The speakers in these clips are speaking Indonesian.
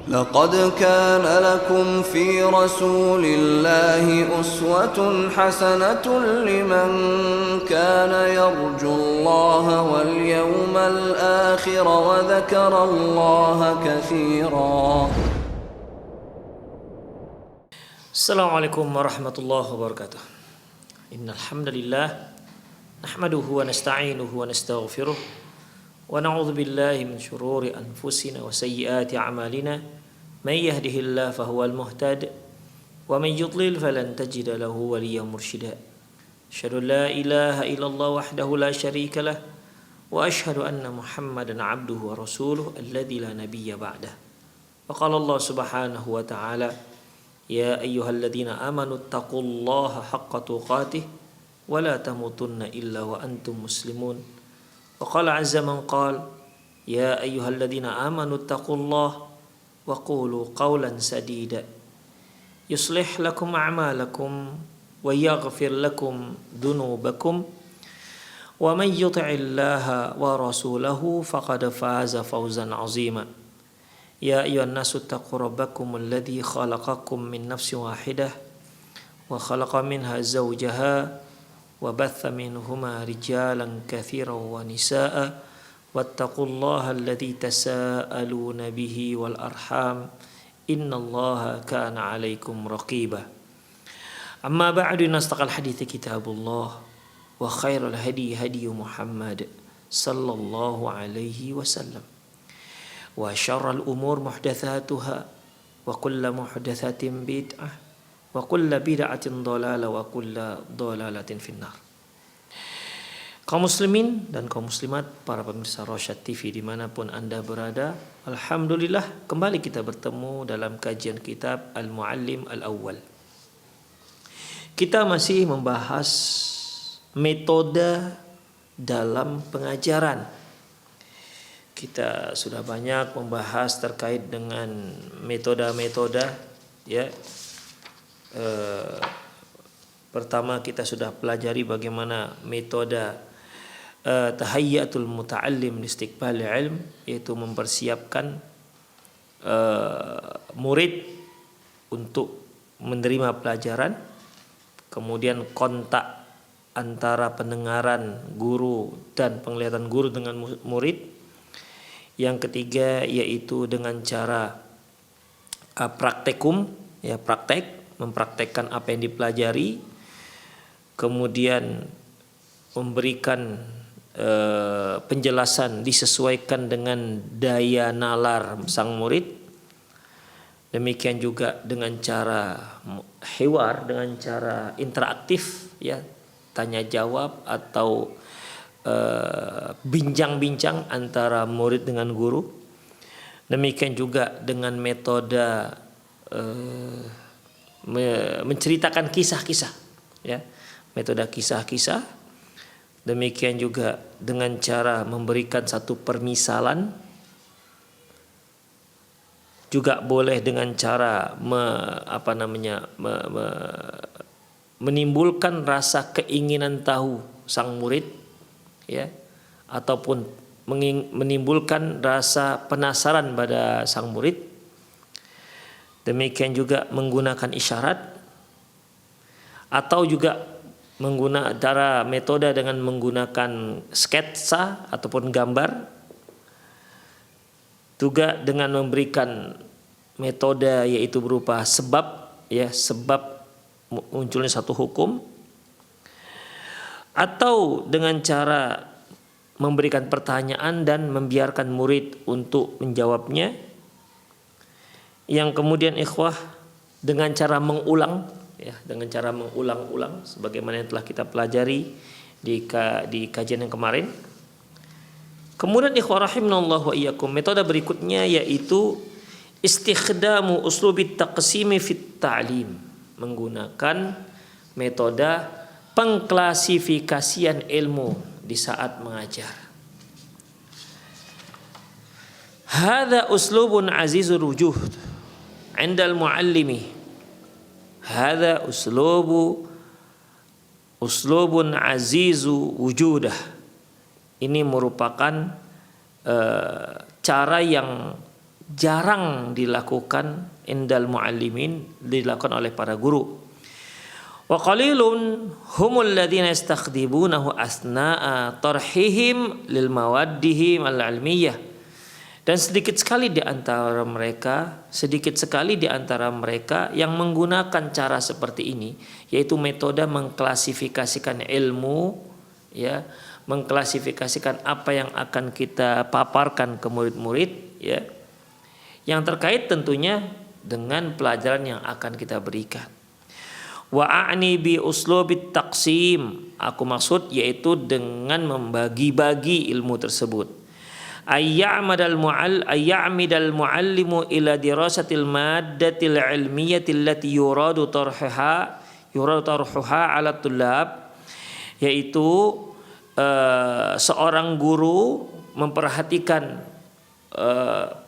لقد كان لكم في رسول الله أسوة حسنة لمن كان يرجو الله واليوم الآخر وذكر الله كثيرا. Assalamualaikum warahmatullahi wabarakatuh. Innal hamdalillah nahmaduhu wa nasta'inuhu wa nastaghfiruh wa na'udzu billahi min shururi anfusina wa sayyiati a'malina may yahdihillahu fahuwal muhtad wa may yudlil falan tajida lahu waliyyan mursyida. Asyhadu an la ilaha illallah wahdahu la syarika lah wa asyhadu anna Muhammadan 'abduhu wa rasuluhu alladzi la nabiyya ba'dah. Wa qala Allah subhanahu wa ta'ala يا أيها الذين آمنوا اتقوا الله حق تقاته ولا تموتن إلا وأنتم مسلمون وقال عز من قال يا أيها الذين آمنوا اتقوا الله وقولوا قولا سديدا يصلح لكم أعمالكم ويغفر لكم ذنوبكم ومن يطع الله ورسوله فقد فاز فوزا عظيما يا أيها الناس اتقوا ربكم الذي خلقكم من نفس واحدة وخلق منها زوجها وبث منهما رجالا كثيرا ونساء واتقوا الله الذي تساءلون به والأرحام إن الله كان عليكم رقيبا. أما بعد نستقى الحديث كتاب الله وخير الهدي هدي محمد صلى الله عليه وسلم wa syarrul umur muhdatsatuha wa kullu muhdatsatin bid'ah wa kullu bid'atin dhalalah wa kullu dhalalatin finnar. Kaum muslimin dan kaum muslimat, para pemirsa Rosyad TV dimanapun Anda berada, alhamdulillah kembali kita bertemu dalam kajian kitab Al-Muallim Al-Awwal. Kita masih membahas metode dalam pengajaran. Kita sudah banyak membahas terkait dengan metode-metode, ya. Pertama kita sudah pelajari bagaimana metode tahayyatul muta'allim listiqbal ilm, yaitu mempersiapkan murid untuk menerima pelajaran. Kemudian kontak antara pendengaran guru dan penglihatan guru dengan murid. Yang ketiga yaitu dengan cara praktekum, ya, mempraktekkan apa yang dipelajari, kemudian memberikan penjelasan disesuaikan dengan daya nalar sang murid. Demikian juga dengan cara hiwar, dengan cara interaktif, ya, tanya jawab atau bincang-bincang antara murid dengan guru. Demikian juga dengan metode menceritakan kisah-kisah, ya, metode kisah-kisah. Demikian juga dengan cara memberikan satu permisalan. Juga boleh dengan cara menimbulkan rasa keinginan tahu sang murid, ya, ataupun menimbulkan rasa penasaran pada sang murid. Demikian juga menggunakan isyarat, atau juga menggunakan cara metode dengan menggunakan sketsa ataupun gambar. Juga dengan memberikan metode yaitu berupa sebab, ya, sebab munculnya satu hukum, atau dengan cara memberikan pertanyaan dan membiarkan murid untuk menjawabnya. Yang kemudian ikhwah dengan cara mengulang, ya, dengan cara mengulang-ulang sebagaimana yang telah kita pelajari di kajian yang kemarin. Kemudian ikhwah rahimanallahu wa iyyakum, metode berikutnya yaitu istikhdamu uslubit taqsimi fit ta'lim, menggunakan metode pengklasifikasian ilmu di saat mengajar. Hadza uslubun azizur wujuh 'inda al-muallimi. Hadza uslubun azizu wujudah. Ini merupakan cara yang jarang dilakukan indal muallimin, dilakukan oleh para guru. Wa qalilun humul ladzina yastakhdibunahu asna'a tarhihim lil mawaddihim al-ilmiyah. Dan sedikit sekali di antara mereka yang menggunakan cara seperti ini, yaitu metode mengklasifikasikan ilmu, ya, mengklasifikasikan apa yang akan kita paparkan ke murid-murid, ya, yang terkait tentunya dengan pelajaran yang akan kita berikan. Wa a'ni bi uslubit taqsim, aku maksud yaitu dengan membagi-bagi ilmu tersebut. Ayya'midal muallimu ila dirasatil maddatil ilmiyatil lati yuradu tarhuha ala tullab, yaitu seorang guru memperhatikan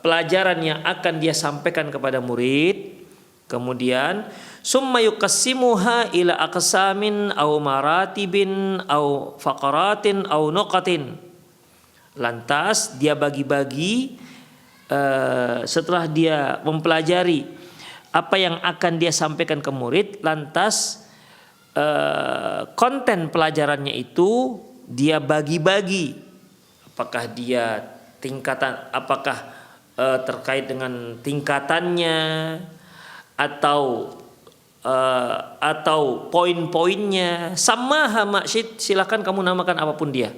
pelajaran yang akan dia sampaikan kepada murid, kemudian summa yuqassimuha ila aqsamin aw maratibin aw faqaratin aw nuqatin. Lantas dia bagi-bagi setelah dia mempelajari apa yang akan dia sampaikan ke murid, lantas konten pelajarannya itu dia bagi-bagi, apakah dia terkait dengan tingkatannya atau poin-poinnya. Samaha ma'syid, silakan kamu namakan apapun dia.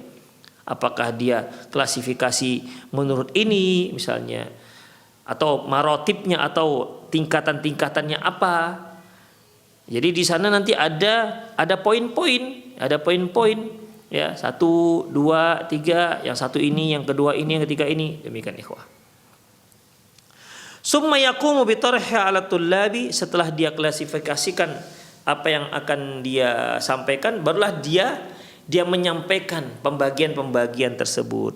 Apakah dia klasifikasi menurut ini misalnya, atau marotipnya, atau tingkatan-tingkatannya apa. Jadi di sana nanti ada poin-poin, ya, 1, 2, 3, yang satu ini, yang kedua ini, yang ketiga ini, demikian ikhwah. Summa yaqumu bi tarhi 'ala tullabi, setelah dia klasifikasikan apa yang akan dia sampaikan, barulah dia menyampaikan pembagian-pembagian tersebut.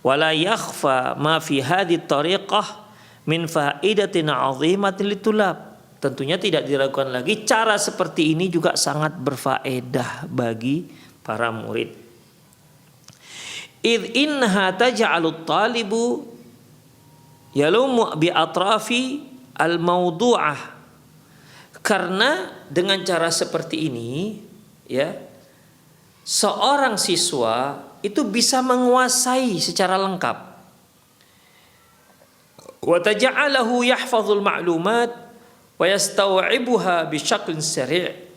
Wala yakhfa ma fi hadhihi tariqah min faidatin 'azimatin litulab. Tentunya tidak diragukan lagi, cara seperti ini juga sangat berfaedah bagi para murid. Idh innaha taj'alut talibu yalumu bi atrafi al-mawdu'ah. Karena dengan cara seperti ini, ya, seorang siswa itu bisa menguasai secara lengkap. Wa taj'alahu yahfazul ma'lumat wa yastaw'ibuha bi syaklin sari',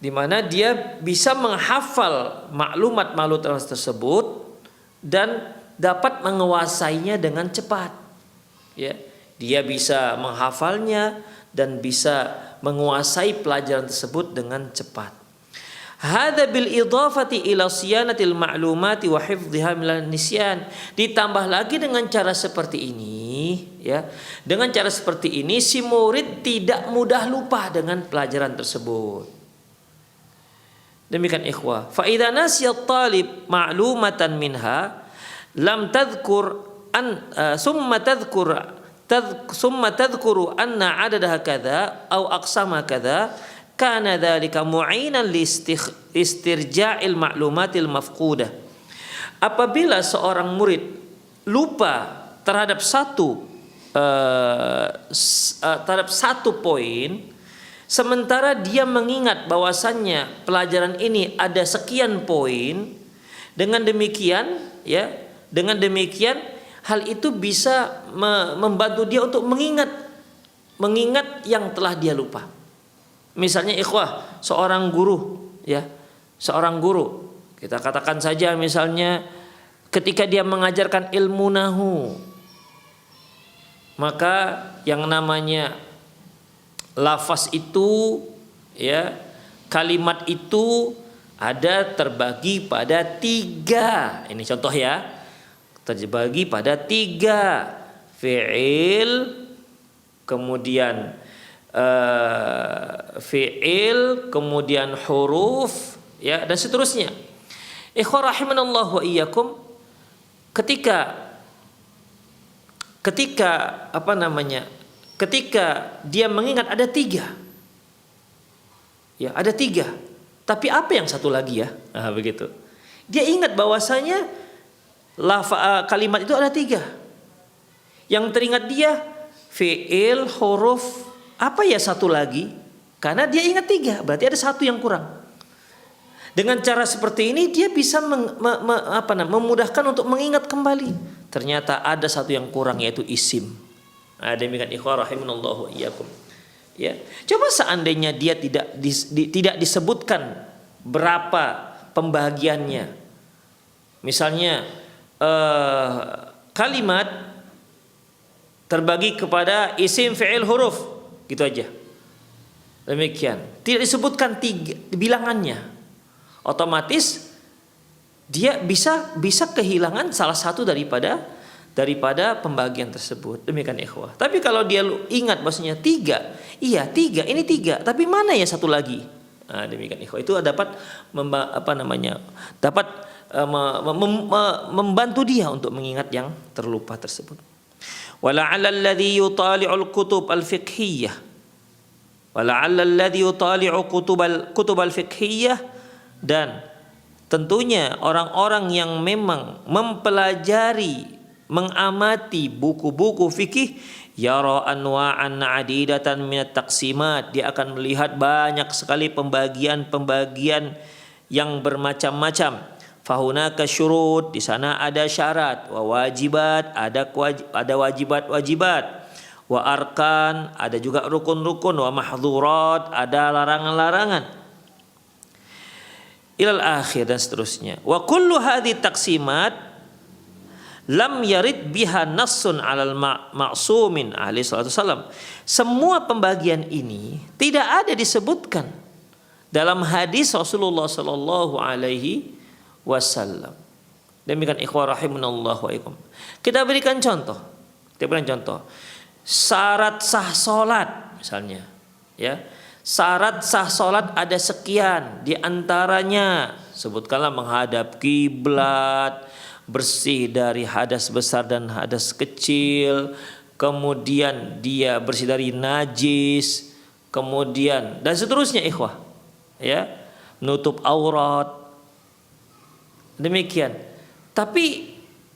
di mana dia bisa menghafal maklumat-maklumat tersebut dan dapat menguasainya dengan cepat. Ya, dia bisa menghafalnya dan bisa menguasai pelajaran tersebut dengan cepat. Hadza bil idhafati ila siyanatil ma'lumati wa hifdhiha minal nisyan. Ditambah lagi dengan cara seperti ini, ya. Dengan cara seperti ini si murid tidak mudah lupa dengan pelajaran tersebut. Demikian ikhwah. Fa idza nasiya at-talib ma'lumatan minha lam tadhkur summa tadhkuru anna 'adadaha kadza aw aqsama kadza, kana dzalika mu'inan li istirja'il ma'lumatil mafqudah. Apabila seorang murid lupa terhadap satu poin, sementara dia mengingat bahwasannya pelajaran ini ada sekian poin, dengan demikian hal itu bisa membantu dia untuk mengingat yang telah dia lupa. Misalnya ikhwah, seorang guru, kita katakan saja misalnya ketika dia mengajarkan ilmu nahu, maka yang namanya lafaz itu, ya, kalimat itu ada terbagi pada 3. Ini contoh ya, terbagi pada 3, fi'il, kemudian fi'il, kemudian huruf, ya, dan seterusnya. Ikhwah rahimanallah wa iyyakum, ketika dia mengingat ada 3, ya, ada 3, tapi apa yang satu lagi, ya, begitu. Dia ingat bahwasanya kalimat itu ada 3. Yang teringat dia fi'il, huruf, apa ya satu lagi? Karena dia ingat 3, berarti ada 1 yang kurang. Dengan cara seperti ini dia bisa memudahkan untuk mengingat kembali. Ternyata ada 1 yang kurang, yaitu isim. Nah, demikian ikhwah rahimanallahu iyyakum. Ya, coba seandainya dia tidak disebutkan berapa pembagiannya. Misalnya kalimat terbagi kepada isim, fi'il, huruf, gitu aja. Demikian. Tidak disebutkan 3 bilangannya. Otomatis dia bisa kehilangan salah satu daripada pembagian tersebut. Demikian ikhwah. Tapi kalau dia ingat bahwasanya 3, iya 3, ini 3, tapi mana ya satu lagi? Nah, demikian ikhwah. Itu dapat membantu dia untuk mengingat yang terlupa tersebut. Wala'alla alladhi yutali'ul kutub al-fiqhiyah. Wala'alla alladhi yutali'u kutub al-fiqhiyah, dan tentunya orang-orang yang memang mempelajari, mengamati buku-buku fikih, yara anwa'an 'adidatan minat taqsimat, dia akan melihat banyak sekali pembagian-pembagian yang bermacam-macam. Fahunaka syurut, di sana ada syarat, wa wajibat, ada wajibat-wajibat, wa arkan, ada juga rukun-rukun, wa mahdzurat, ada larangan-larangan. Ilal akhir dan seterusnya. Wa kullu hadhihi taqsimat lam yarid biha nassun 'alal ma'sumin alaihi salatu wasallam. Semua pembagian ini tidak ada disebutkan dalam hadis Rasulullah sallallahu alaihi wasallam. Demikian ikhwah rahimanallahu wa iyyakum. Kita berikan contoh. Syarat sah salat misalnya, ya. Syarat sah salat ada sekian, di antaranya sebutkanlah menghadap kiblat, bersih dari hadas besar dan hadas kecil, kemudian dia bersih dari najis, kemudian dan seterusnya ikhwah, ya, menutup aurat. Demikian. Tapi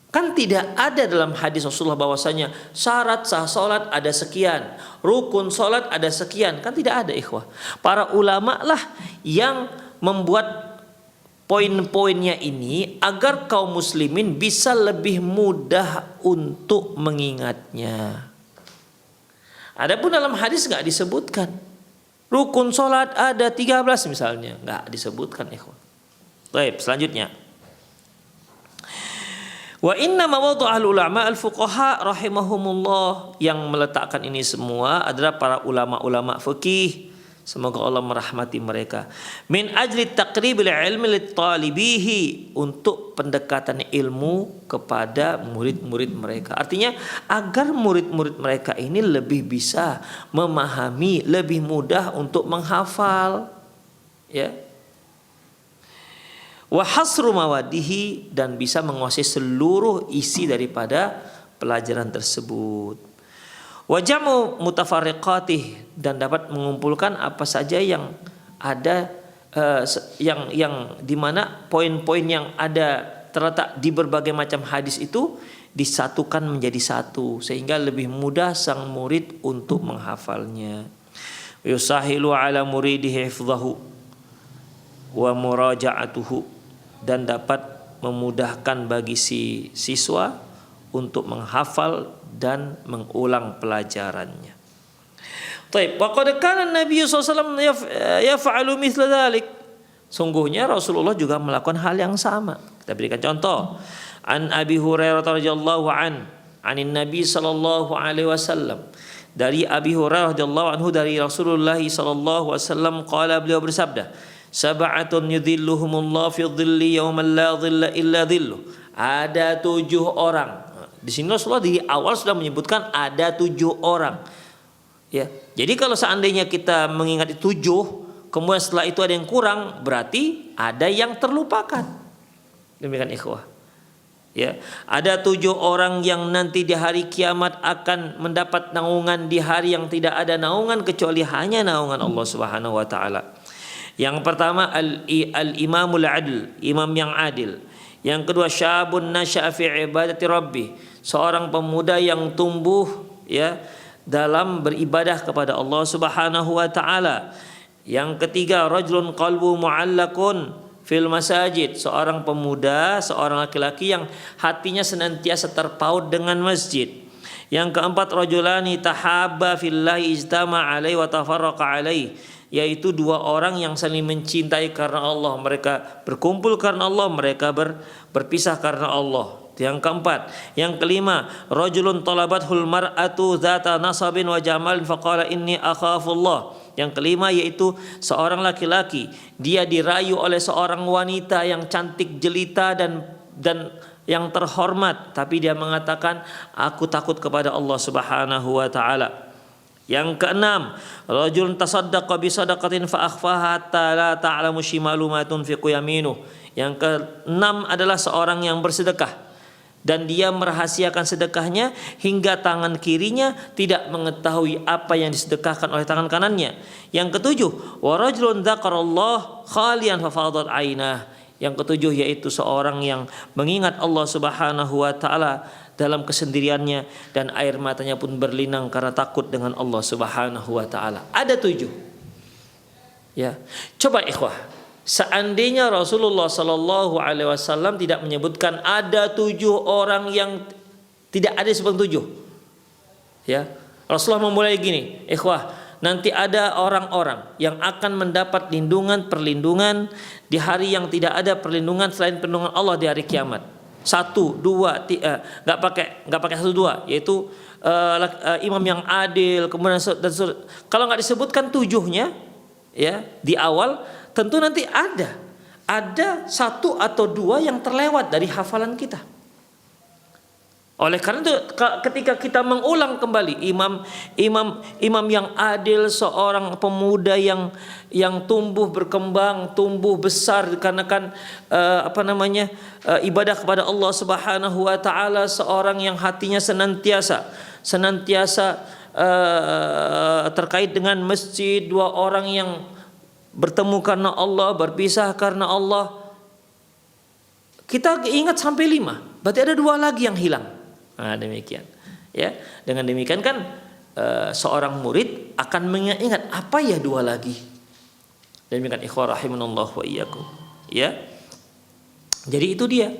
kan tidak ada dalam hadis Rasulullah bahwasanya syarat sah salat ada sekian, rukun salat ada sekian, kan tidak ada ikhwah. Para ulama lah yang membuat poin-poinnya ini agar kaum muslimin bisa lebih mudah untuk mengingatnya. Adapun dalam hadis enggak disebutkan. Rukun salat ada 13 misalnya, enggak disebutkan ikhwah. Baik, selanjutnya. Wa inna mawadu ahli ulama al-fuqaha rahimahumullah, yang meletakkan ini semua adalah para ulama-ulama fikih, semoga Allah merahmati mereka. Min ajli taqribil ilmi lit-talibihi, untuk pendekatan ilmu kepada murid-murid mereka. Artinya agar murid-murid mereka ini lebih bisa memahami, lebih mudah untuk menghafal, ya. Wa hasru mawadihi, dan bisa menguasai seluruh isi daripada pelajaran tersebut. Wa jam'u mutafarriqatih, dan dapat mengumpulkan apa saja yang ada yang di mana poin-poin yang ada terletak di berbagai macam hadis itu disatukan menjadi satu, sehingga lebih mudah sang murid untuk menghafalnya. Yusahilu ala muridihi hifdhahu wa muraja'atuhu, dan dapat memudahkan bagi si siswa untuk menghafal dan mengulang pelajarannya. Baik, wa qad kana Nabi sallallahu alaihi wasallam yaf'alu mithla dzalik. Sungguhnya Rasulullah juga melakukan hal yang sama. Kita berikan contoh. An Abi Hurairah radhiyallahu anin Nabi sallallahu alaihi wasallam. Dari Abi Hurairah radhiyallahu anhu, dari Rasulullah sallallahu alaihi wasallam, qala, beliau bersabda, sab'atun yudhilluhumullah fi dhilli yawman la dhilla illa dhilluh. Ada 7 orang. Di sini Rasulullah di awal sudah menyebutkan ada 7 orang. Ya. Jadi kalau seandainya kita mengingat 7, kemudian setelah itu ada yang kurang, berarti ada yang terlupakan. Demikian ikhwah. Ya, ada 7 orang yang nanti di hari kiamat akan mendapat naungan di hari yang tidak ada naungan kecuali hanya naungan Allah Subhanahu wa taala. Yang pertama al-imamul adl, imam yang adil. Yang kedua syabun nasya'a fi ibadati rabbih, seorang pemuda yang tumbuh ya dalam beribadah kepada Allah Subhanahu wa taala. Yang ketiga, rajulun qalbu mu'allaqun fil masajid, seorang pemuda, seorang laki-laki yang hatinya senantiasa terpaut dengan masjid. Yang keempat, rajulani tahabba fillahi ijtama alaihi wa tafarraqa alaihi, yaitu dua orang yang saling mencintai karena Allah, mereka berkumpul karena Allah, mereka berpisah karena Allah. Yang keempat, yang kelima, rajulun talabathul mar'atu dzata nasabin wa jamalin faqala inni akhafullah. Yang kelima yaitu seorang laki-laki, dia dirayu oleh seorang wanita yang cantik jelita dan yang terhormat, tapi dia mengatakan aku takut kepada Allah Subhanahu wa taala. Yang keenam, rajulun tasaddaqa bi sadaqatin fa akhfaha hatta la ta'lamu shimalu ma tunfiqu yaminuh. Yang keenam adalah seorang yang bersedekah dan dia merahasiakan sedekahnya hingga tangan kirinya tidak mengetahui apa yang disedekahkan oleh tangan kanannya. Yang ketujuh, wa rajulun dzakarallaha khalian fa fadat ainah. Yang ketujuh yaitu seorang yang mengingat Allah Subhanahu wa taala dalam kesendiriannya dan air matanya pun berlinang karena takut dengan Allah Subhanahu wa taala. Ada 7. Ya. Coba ikhwah, seandainya Rasulullah sallallahu alaihi wasallam tidak menyebutkan ada 7 orang yang tidak ada disebut 7. Ya. Rasulullah memulai gini, ikhwah, nanti ada orang-orang yang akan mendapat perlindungan di hari yang tidak ada perlindungan selain perlindungan Allah di hari kiamat. 1, 2, 3, nggak pakai 1, 2, yaitu imam yang adil, kemudian dan kalau nggak disebutkan 7-nya ya di awal, tentu nanti ada 1 atau 2 yang terlewat dari hafalan kita. Oleh karena itu ketika kita mengulang kembali imam yang adil, seorang pemuda yang tumbuh berkembang, tumbuh besar dikarenakan ibadah kepada Allah Subhanahu wa taala, seorang yang hatinya senantiasa terkait dengan masjid, 2 orang yang bertemu karena Allah, berpisah karena Allah. Kita ingat sampai 5, berarti ada 2 lagi yang hilang. Nah, demikian. Ya, dengan demikian kan seorang murid akan mengingat apa ya 2 lagi. Demikian ikhwah rahimanallah wa iyyakum. Ya. Jadi itu dia.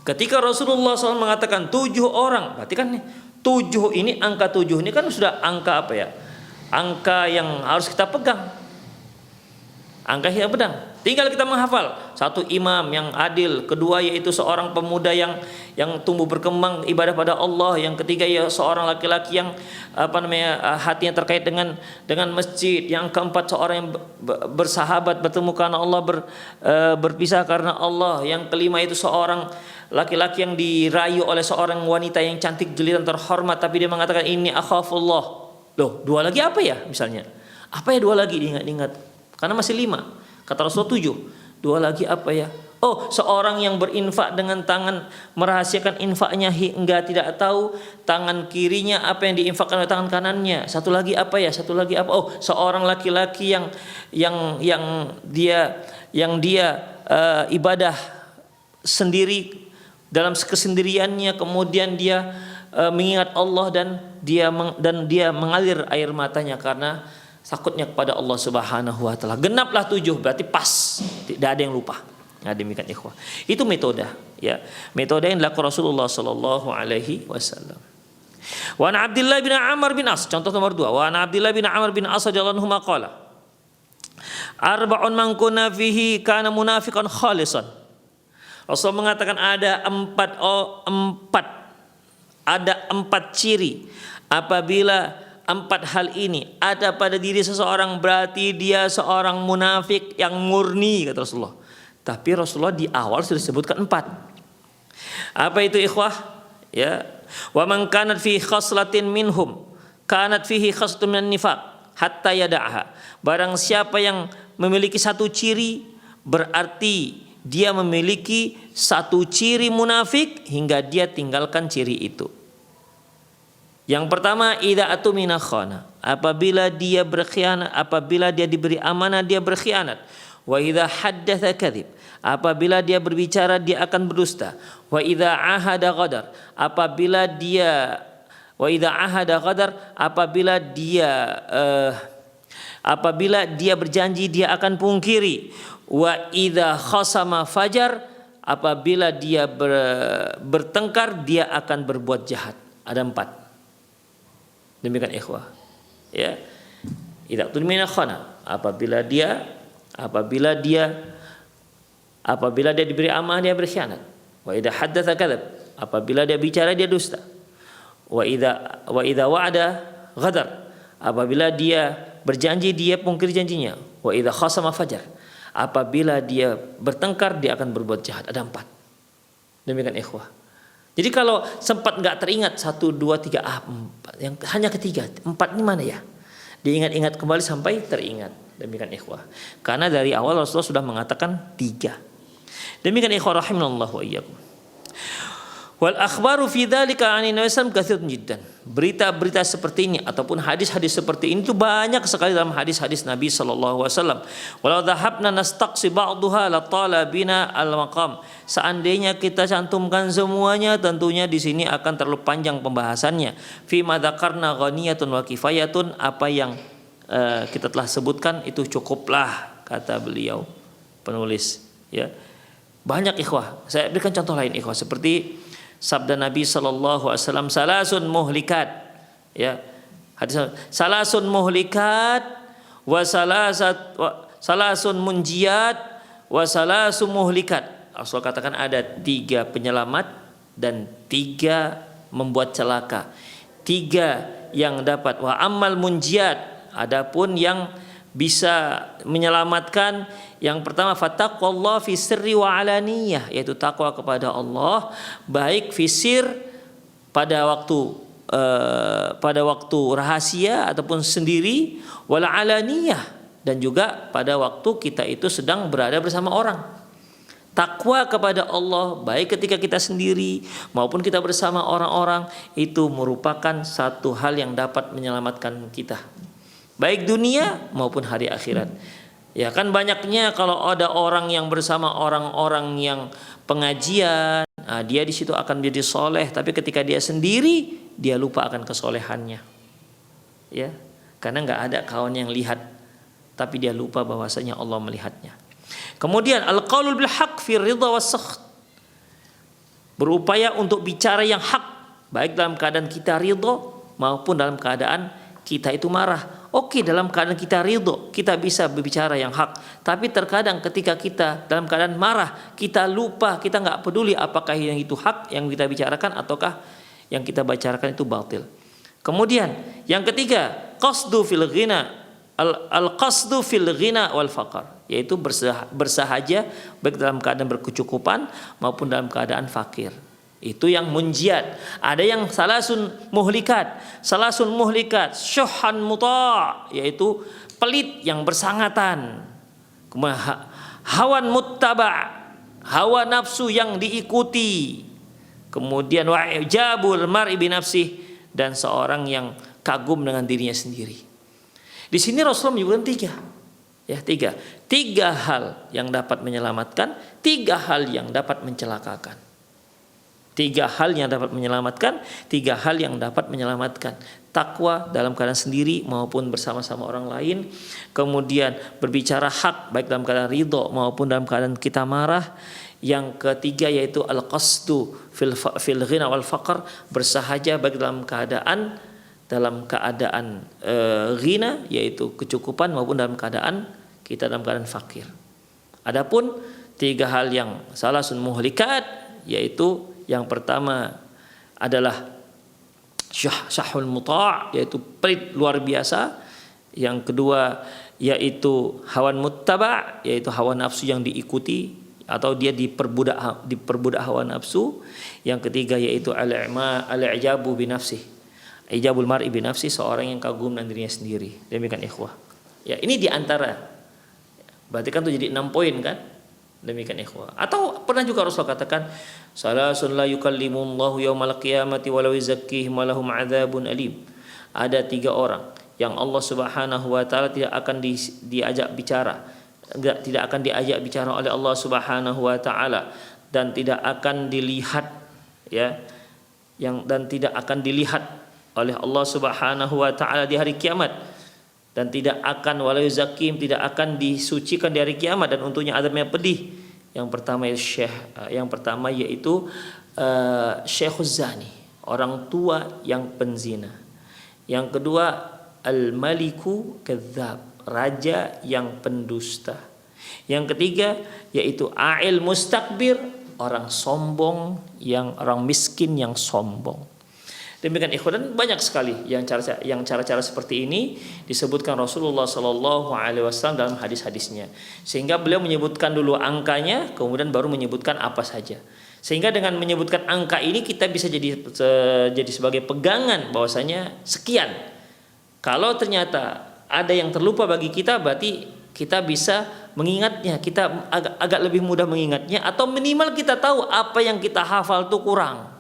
Ketika Rasulullah SAW mengatakan 7 orang, berarti kan 7 ini, angka 7 ini kan sudah angka apa ya? Angka yang harus kita pegang. Angka yang pedang. Tinggal kita menghafal. 1, imam yang adil. 2, yaitu seorang pemuda yang tumbuh berkembang ibadah pada Allah. Yang ketiga ya seorang laki-laki yang hatinya terkait dengan masjid. Yang keempat seorang yang bersahabat, bertemu karena Allah, berpisah karena Allah. Yang kelima itu seorang laki-laki yang dirayu oleh seorang wanita yang cantik jelita dan terhormat, tapi dia mengatakan ini akhafullah. Loh, 2 lagi apa ya misalnya? Apa ya 2 lagi, diingat-ingat. Karena masih 5. Kata Rasulullah 7. 2 lagi apa ya? Oh, seorang yang berinfak dengan tangan, merahasiakan infaknya hingga tidak tahu tangan kirinya apa yang diinfakkan oleh tangan kanannya. 1 lagi apa ya? 1 lagi apa? Oh, seorang laki-laki yang dia ibadah sendiri dalam kesendiriannya, kemudian dia mengingat Allah dan dia mengalir air matanya karena takutnya kepada Allah Subhanahu wa taala. Genaplah 7, berarti pas, tidak ada yang lupa. Nah, demikian ikhwah. Itu metode ya. Metode yang dilakukan Rasulullah sallallahu alaihi wasallam. Wa an Abdullah bin Amr bin As, contoh nomor 2. Wa an Abdullah bin Amr bin As radhiyallahu anhu qala, arba'un man kunna fihi kana munafiqan khalisan. Rasul mengatakan ada 4 ciri apabila 4 hal ini ada pada diri seseorang, berarti dia seorang munafik yang murni, kata Rasulullah. Tapi Rasulullah di awal sudah disebutkan 4. Apa itu ikhwah? Ya. Wa man kanat fi khaslatin minhum kanat fihi khaslatun minan nifaq hatta yada'ha. Barang siapa yang memiliki 1 ciri, berarti dia memiliki 1 ciri munafik hingga dia tinggalkan ciri itu. Yang pertama, idza atumina khana, apabila dia berkhianat, apabila dia diberi amanah dia berkhianat. Wa idza haddatsa kadzib. Apabila dia berbicara dia akan berdusta. Wa idza ahada ghadar. Apabila dia berjanji dia akan pungkiri. Wa idza khasama fajar. Apabila dia bertengkar dia akan berbuat jahat. Ada 4. Demikian ikhwah. Ya. Idza tudmina khana. Apabila dia diberi amanah dia berkhianat. Wa idza haddatsa kadzab. Apabila dia bicara dia dusta. Wa idza wa'ada ghadar. Apabila dia berjanji dia pungkir janjinya. Wa idza khasama fajar. Apabila dia bertengkar dia akan berbuat jahat. Ada 4. Demikian ikhwah. Jadi kalau sempat enggak teringat 1 2 3 4 yang hanya ketiga, 4 ini mana ya? Diingat-ingat kembali sampai teringat. Demikian ikhwah. Karena dari awal Rasulullah sudah mengatakan 3. Demikian ikhwah rahimanallahu wa iyyakum. Wal akhbaru fi dzalika 'ani Nabi sallallahu alaihi wasallam jiddan. Berita-berita seperti ini ataupun hadis-hadis seperti ini itu banyak sekali dalam hadis-hadis Nabi sallallahu alaihi wasallam. Walau dhahabna nastaqsi ba'daha la tala bina al-maqam. Seandainya kita cantumkan semuanya tentunya di sini akan terlalu panjang pembahasannya. Fi ma dzakarna ghaniyatun wa kifayatun, apa yang kita telah sebutkan itu cukuplah, kata beliau penulis, ya. Banyak ikhwah. Saya berikan contoh lain ikhwah seperti sabda Nabi sallallahu alaihi wasallam, salasun muhlikat, ya. Hadis salasun muhlikat wa salasun munjiat wa salasun muhlikat. Rasul katakan ada 3 penyelamat dan 3 membuat celaka. 3 yang dapat wa amal munjiat, adapun yang bisa menyelamatkan, yang pertama fattaqullah fi sirri wa alaniyah, yaitu takwa kepada Allah baik fisir pada waktu rahasia ataupun sendiri, wal alaniyah, dan juga pada waktu kita itu sedang berada bersama orang. Takwa kepada Allah baik ketika kita sendiri maupun kita bersama orang-orang itu merupakan satu hal yang dapat menyelamatkan kita baik dunia maupun hari akhirat. Ya kan banyaknya kalau ada orang yang bersama orang-orang yang pengajian, dia di situ akan menjadi soleh, tapi ketika dia sendiri dia lupa akan kesolehannya. Ya, karena nggak ada kawan yang lihat, tapi dia lupa bahwasanya Allah melihatnya. Kemudian al-qaulul bil haqq fi ridha was sakht. Berupaya untuk bicara yang hak baik dalam keadaan kita ridha maupun dalam keadaan kita itu marah. Oke, dalam keadaan kita ridho kita bisa berbicara yang hak, tapi terkadang ketika kita dalam keadaan marah kita lupa, kita nggak peduli apakah yang itu hak yang kita bicarakan ataukah yang kita bicarakan itu batil. Kemudian yang ketiga, qasdu fil ghina, al-qasdu fil ghina wal faqr, yaitu bersahaja baik dalam keadaan berkecukupan maupun dalam keadaan fakir. Itu yang munjiat. Ada yang salasun muhlikat, syuhan muta', yaitu pelit yang bersangatan. Kemudian hawan muttaba', hawa nafsu yang diikuti. Kemudian wa'ijabul mar'i bi nafsih, dan seorang yang kagum dengan dirinya sendiri. Di sini Rasulullah menyebutkan 3. Ya, 3 hal yang dapat menyelamatkan, 3 hal yang dapat mencelakakan. 3 hal yang dapat menyelamatkan, 3 hal yang dapat menyelamatkan. Takwa dalam keadaan sendiri maupun bersama-sama orang lain. Kemudian berbicara hak baik dalam keadaan ridho maupun dalam keadaan kita marah. Yang ketiga yaitu al-qasdu fil ghina wal faqr, bersahaja baik dalam keadaan ghina, yaitu kecukupan, maupun dalam keadaan kita dalam keadaan fakir. Adapun 3 hal yang salasun muhlikat, yaitu yang pertama adalah syahul muta', yaitu pelit luar biasa. Yang kedua yaitu hawan muttaba', yaitu hawa nafsu yang diikuti atau dia diperbudak hawa nafsu. Yang ketiga yaitu al-ijabu bi nafsi, ijabul mar'i bi nafsi, seorang yang kagum dengan dirinya sendiri. Demikian ikhwah. Ya, ini diantara, berarti kan itu jadi 6 poin kan? Demikian ikhwah. Atau pernah juga Rasulullah katakan, salasun la yukallimullahu yaumal qiyamati walau yuzakkihim walahum adzabun alim. Ada 3 orang yang Allah Subhanahu wa taala tidak akan diajak bicara tidak akan diajak bicara oleh Allah Subhanahu wa taala dan tidak akan dilihat ya dan tidak akan dilihat oleh Allah Subhanahu wa taala di hari kiamat, dan tidak akan wala yuzakim, tidak akan disucikan di hari kiamat, dan untuknya azabnya pedih. Yang pertama yaitu syekhuz zani, orang tua yang penzina. Yang kedua al-maliku kadzab, raja yang pendusta. Yang ketiga yaitu a'il mustakbir, orang sombong, orang miskin yang sombong. Demikian ikhwan, dan banyak sekali yang cara-cara seperti ini disebutkan Rasulullah Sallallahu Alaihi Wasallam dalam hadis-hadisnya. Sehingga beliau menyebutkan dulu angkanya, kemudian baru menyebutkan apa saja. Sehingga dengan menyebutkan angka ini kita bisa jadi sebagai pegangan bahwasanya sekian. Kalau ternyata ada yang terlupa bagi kita, berarti kita bisa mengingatnya, kita agak lebih mudah mengingatnya, atau minimal kita tahu apa yang kita hafal itu kurang.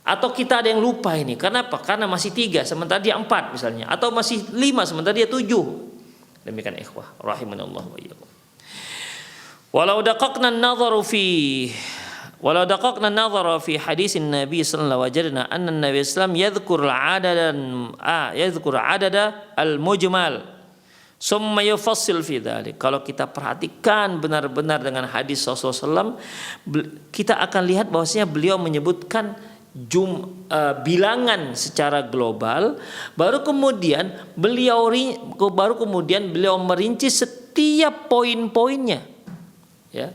Atau kita ada yang lupa ini. Karena apa? Karena masih 3 sementara dia 4 misalnya. Atau masih 5 sementara dia 7. Demikian ikhwah rahimanallah wa iyyakum. Walau daqaqna an-nadhara fi hadisin Nabi sallallahu alaihi wasallam anna Nabi sallam yadhkur adada al-mujmal summa yufassil fi dzalik. Kalau kita perhatikan benar-benar dengan hadis Rasulullah SAW, kita akan lihat bahwasanya beliau menyebutkan bilangan secara global, baru kemudian beliau merinci setiap poin-poinnya, ya,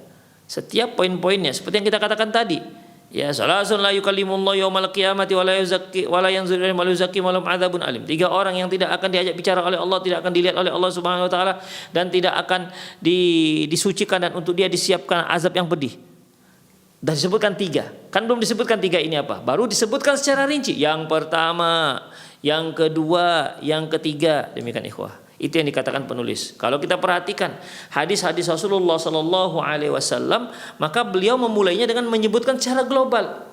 setiap poin-poinnya seperti yang kita katakan tadi, ya, salasun la yukallimullahu yaumal qiyamati wa la yuzakki wa la yanzuru ilaihim wa la yuzakki wa lahum adzabun alim. 3 orang yang tidak akan diajak bicara oleh Allah, tidak akan dilihat oleh Allah Subhanahu wa taala, dan tidak akan disucikan, dan untuk dia disiapkan azab yang pedih. Dan disebutkan 3. Kan belum disebutkan 3 ini apa? Baru disebutkan secara rinci. Yang pertama, yang kedua, yang ketiga. Demikian ikhwah. Itu yang dikatakan penulis. Kalau kita perhatikan hadis-hadis Rasulullah Sallallahu Alaihi Wasallam, maka beliau memulainya dengan menyebutkan secara global.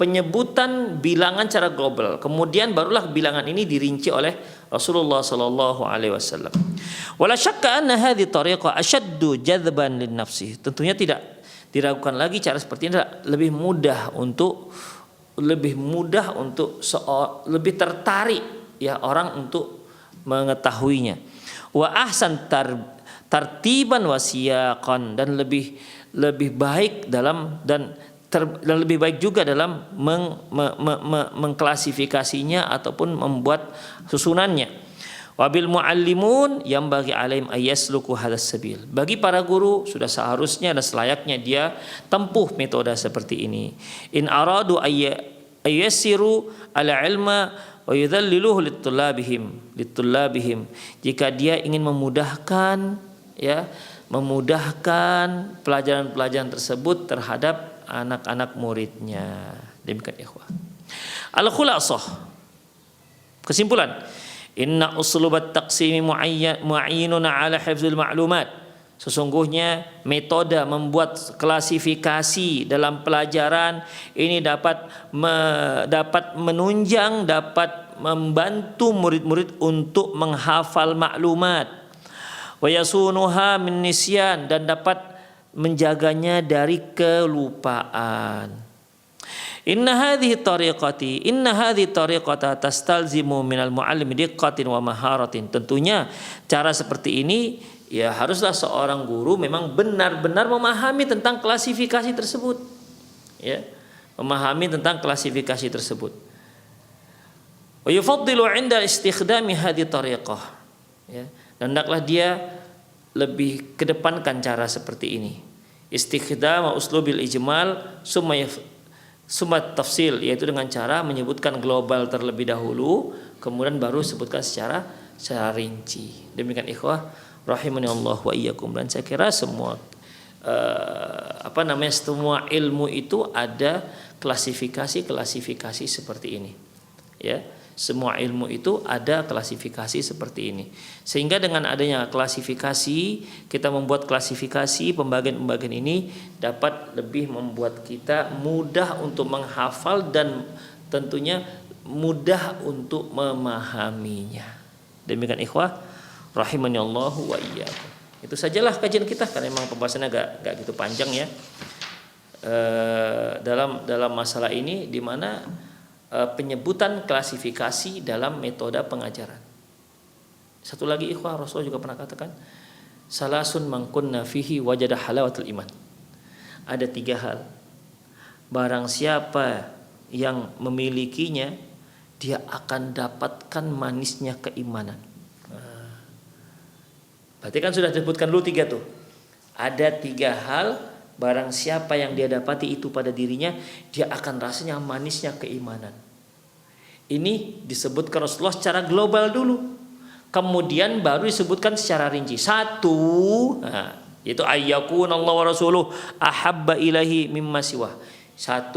Penyebutan bilangan secara global. Kemudian barulah bilangan ini dirinci oleh Rasulullah Sallallahu Alaihi Wasallam. Wala syakka anna hadhihi tariqah asyaddu jadban lin nafsi. Tentunya tidak diragukan lagi cara seperti ini lebih mudah untuk lebih tertarik ya orang untuk mengetahuinya. Wa ahsan tartiban wa siyaqan, dan lebih baik dalam dan lebih baik juga dalam mengklasifikasinya ataupun membuat susunannya. Wabil muallimun yang bagi alaihim ayasluku hadas sabil. Bagi para guru sudah seharusnya dan selayaknya dia tempuh metode seperti ini. In aradu ayyasiru ala ilma wa yudhalliluhu litullabihim. Jika dia ingin memudahkan pelajaran-pelajaran tersebut terhadap anak-anak muridnya. Demikian ikhwah. Al-khulasah. Kesimpulan, inna uslubat taqsimi mu'ayyinuna ala hifzil ma'lumat. Sesungguhnya metode membuat klasifikasi dalam pelajaran ini dapat menunjang, dapat membantu murid-murid untuk menghafal maklumat. Wa yasunuha min nisyan, dan dapat menjaganya dari kelupaan. Inna hadhihi tariqata tastalzimu minal muallim diqqatin wa maharatin. Tentunya cara seperti ini ya haruslah seorang guru memang benar-benar memahami tentang klasifikasi tersebut. Ya, memahami tentang klasifikasi tersebut. Wa yufaddilu 'inda istikhdami hadhihi tariqah. Ya, dan hendaklah dia lebih kedepankan cara seperti ini. Istikhdam uslubil ijmal summa tafsil, yaitu dengan cara menyebutkan global terlebih dahulu, kemudian baru sebutkan secara rinci. Demikian ikhwah rahimani Allah wa iyyakum. Dan saya kira semua semua ilmu itu ada klasifikasi seperti ini. Ya, semua ilmu itu ada klasifikasi seperti ini. Sehingga dengan adanya klasifikasi, kita membuat klasifikasi pembagian-pembagian ini dapat lebih membuat kita mudah untuk menghafal dan tentunya mudah untuk memahaminya. Demikian ikhwah, rahimani Allahu wa iyyakum. Itu sajalah kajian kita karena memang pembahasannya agak gitu panjang ya. Dalam masalah ini di mana penyebutan klasifikasi dalam metode pengajaran. Satu lagi ikhwah, Rasul juga pernah katakan, salasun man kunna fihi wajada halawatul iman. Ada 3 hal. Barang siapa yang memilikinya, dia akan dapatkan manisnya keimanan. Berarti kan sudah disebutkan dulu 3 tuh. Ada 3 hal, barang siapa yang dia dapati itu pada dirinya, dia akan rasanya manisnya keimanan. Ini disebutkan Rasulullah secara global dulu. Kemudian baru disebutkan secara rinci. 1, yaitu ayyakun Allah wa rasuluh ahabba ilahi mimma siwah. 1,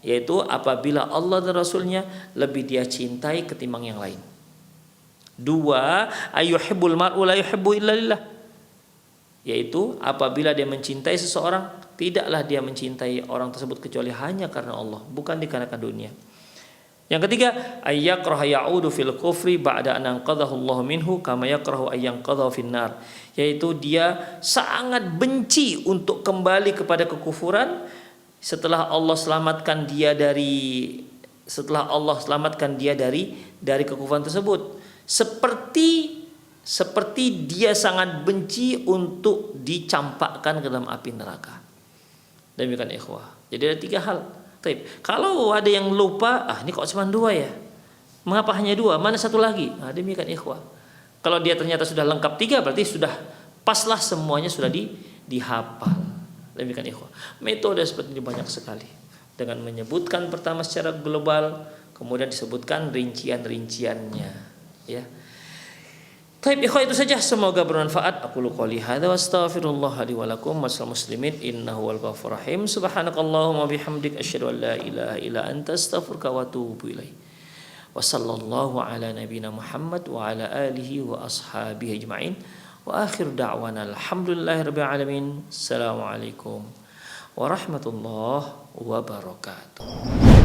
yaitu apabila Allah dan Rasulnya lebih dia cintai ketimbang yang lain. 2, ayyuhibbul mar'u la yuhibbu illa lillah. Yaitu apabila dia mencintai seseorang, tidaklah dia mencintai orang tersebut kecuali hanya karena Allah, bukan dikarenakan dunia. Yang ketiga, ayyakraha ya'udu fil kufri ba'da an anqadhahu Allah minhu kama yakrahu ayyanqadhahu fin nar. Yaitu dia sangat benci untuk kembali kepada kekufuran setelah Allah selamatkan dia dari kekufuran tersebut. Seperti dia sangat benci untuk dicampakkan ke dalam api neraka. Demikian ikhwah. Jadi ada 3 hal. Kalau ada yang lupa, ini kok cuma 2 ya? Mengapa hanya 2? Mana satu lagi? Demikian ikhwah. Kalau dia ternyata sudah lengkap 3, berarti sudah paslah semuanya sudah dihafal. Demikian ikhwah. Metode seperti ini banyak sekali. Dengan menyebutkan pertama secara global, kemudian disebutkan rincian-rinciannya. Ya. Taib ikhwah, itu saja, semoga bermanfaat. Aku qouli hadza wa astaghfirullah li wa lakum wasal muslimin innahu wal ghafurur rahim. Subhanakallahumma bihamdik asyhadu an la ilaha illa anta astaghfiruka wa atubu ilaik. Wa sallallahu ala nabiyyina Muhammad wa ala alihi wa ashabihi ajma'in. Wa akhir da'wana alhamdulillahirabbil alamin. Assalamualaikum warahmatullahi wabarakatuh.